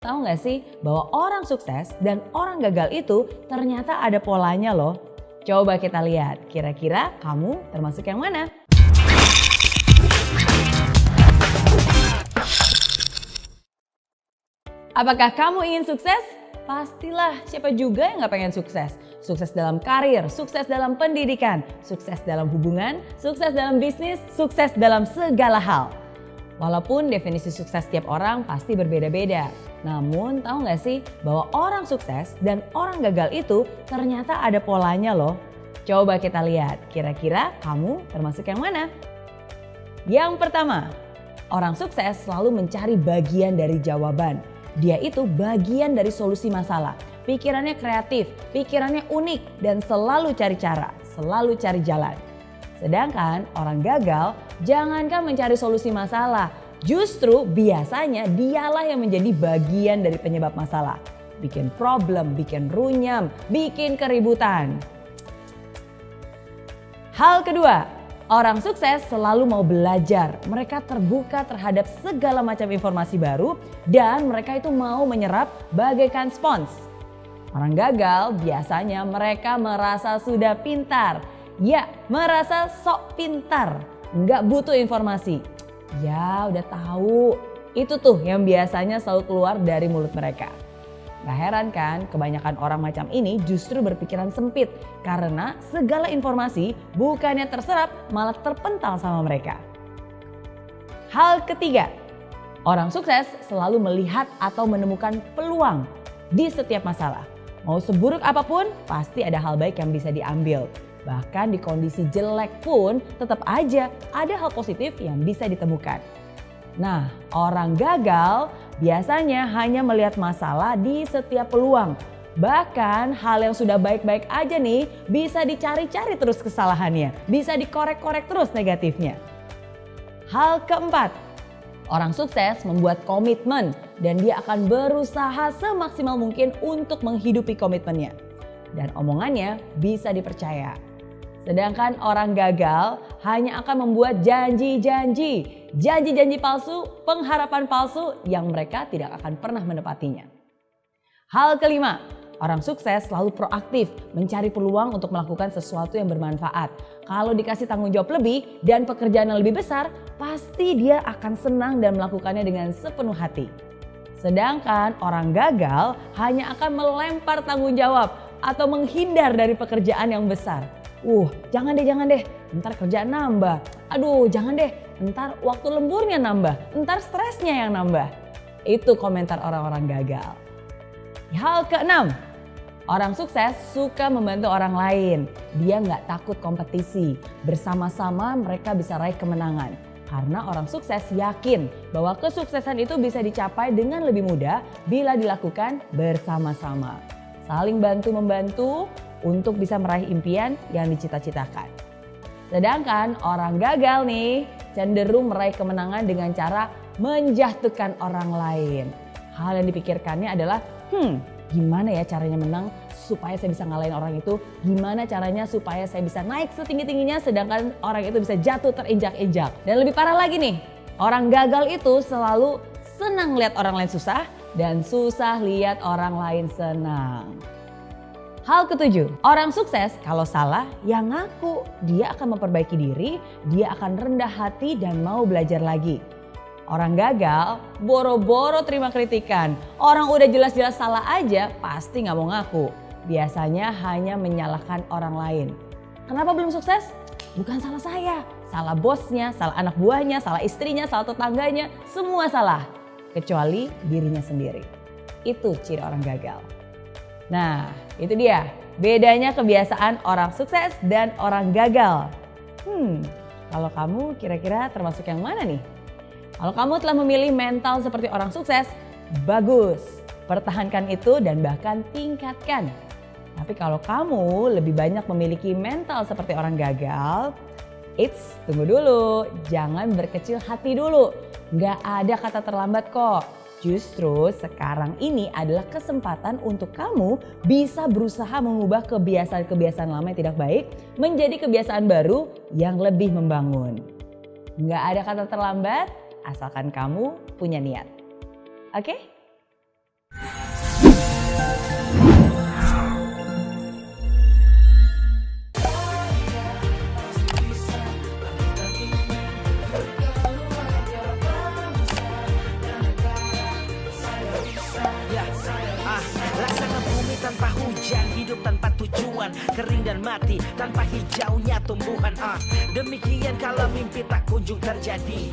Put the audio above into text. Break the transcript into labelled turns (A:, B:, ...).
A: Tahu nggak sih bahwa orang sukses dan orang gagal itu ternyata ada polanya loh. Coba kita lihat, kira-kira kamu termasuk yang mana? Apakah kamu ingin sukses? Pastilah, siapa juga yang nggak pengen sukses? Sukses dalam karir, sukses dalam pendidikan, sukses dalam hubungan, sukses dalam bisnis, sukses dalam segala hal. Walaupun definisi sukses tiap orang pasti berbeda-beda. Namun tahu nggak sih bahwa orang sukses dan orang gagal itu ternyata ada polanya loh. Coba kita lihat, kira-kira kamu termasuk yang mana? Yang pertama, orang sukses selalu mencari bagian dari jawaban. Dia itu bagian dari solusi masalah. Pikirannya kreatif, pikirannya unik dan selalu cari cara, selalu cari jalan. Sedangkan orang gagal jangankan mencari solusi masalah, justru biasanya dialah yang menjadi bagian dari penyebab masalah. Bikin problem, bikin runyam, bikin keributan. Hal kedua, orang sukses selalu mau belajar. Mereka terbuka terhadap segala macam informasi baru dan mereka itu mau menyerap bagaikan spons. Orang gagal biasanya mereka merasa sudah pintar. Ya, merasa sok pintar, nggak butuh informasi. Ya udah tahu, itu tuh yang biasanya selalu keluar dari mulut mereka. Gak heran kan kebanyakan orang macam ini justru berpikiran sempit karena segala informasi bukannya terserap malah terpental sama mereka. Hal ketiga, orang sukses selalu melihat atau menemukan peluang di setiap masalah. Mau seburuk apapun pasti ada hal baik yang bisa diambil. Bahkan di kondisi jelek pun tetap aja ada hal positif yang bisa ditemukan. Nah, orang gagal biasanya hanya melihat masalah di setiap peluang. Bahkan hal yang sudah baik-baik aja nih bisa dicari-cari terus kesalahannya. Bisa dikorek-korek terus negatifnya. Hal keempat, orang sukses membuat komitmen dan dia akan berusaha semaksimal mungkin untuk menghidupi komitmennya. Dan omongannya bisa dipercaya. Sedangkan orang gagal hanya akan membuat janji-janji palsu, pengharapan palsu yang mereka tidak akan pernah menepatinya. Hal kelima, orang sukses selalu proaktif mencari peluang untuk melakukan sesuatu yang bermanfaat. Kalau dikasih tanggung jawab lebih dan pekerjaan yang lebih besar, pasti dia akan senang dan melakukannya dengan sepenuh hati. Sedangkan orang gagal hanya akan melempar tanggung jawab atau menghindar dari pekerjaan yang besar. Jangan deh, ntar kerjaan nambah. Aduh, jangan deh, ntar waktu lemburnya nambah, ntar stresnya yang nambah. Itu komentar orang-orang gagal. Hal keenam, orang sukses suka membantu orang lain. Dia nggak takut kompetisi. Bersama-sama mereka bisa raih kemenangan. Karena orang sukses yakin bahwa kesuksesan itu bisa dicapai dengan lebih mudah bila dilakukan bersama-sama. Saling bantu-membantu untuk bisa meraih impian yang dicita-citakan. Sedangkan orang gagal nih cenderung meraih kemenangan dengan cara menjatuhkan orang lain. Hal yang dipikirkannya adalah, gimana ya caranya menang supaya saya bisa ngalahin orang itu? Gimana caranya supaya saya bisa naik setinggi-tingginya sedangkan orang itu bisa jatuh terinjak-injak? Dan lebih parah lagi nih, orang gagal itu selalu senang lihat orang lain susah dan susah lihat orang lain senang. Hal ketujuh, orang sukses kalau salah ya ngaku. Dia akan memperbaiki diri, dia akan rendah hati dan mau belajar lagi. Orang gagal boro-boro terima kritikan. Orang udah jelas-jelas salah aja pasti gak mau ngaku. Biasanya hanya menyalahkan orang lain. Kenapa belum sukses? Bukan salah saya. Salah bosnya, salah anak buahnya, salah istrinya, salah tetangganya. Semua salah. Kecuali dirinya sendiri. Itu ciri orang gagal. Nah, itu dia bedanya kebiasaan orang sukses dan orang gagal. Kalau kamu kira-kira termasuk yang mana nih? Kalau kamu telah memilih mental seperti orang sukses, bagus. Pertahankan itu dan bahkan tingkatkan. Tapi kalau kamu lebih banyak memiliki mental seperti orang gagal, tunggu dulu. Jangan berkecil hati dulu. Nggak ada kata terlambat kok. Justru sekarang ini adalah kesempatan untuk kamu bisa berusaha mengubah kebiasaan-kebiasaan lama yang tidak baik menjadi kebiasaan baru yang lebih membangun. Nggak ada kata terlambat asalkan kamu punya niat. Oke?
B: hujan, hidup tanpa tujuan, kering dan mati tanpa hijaunya tumbuhan. Demikian kalau mimpi tak kunjung terjadi.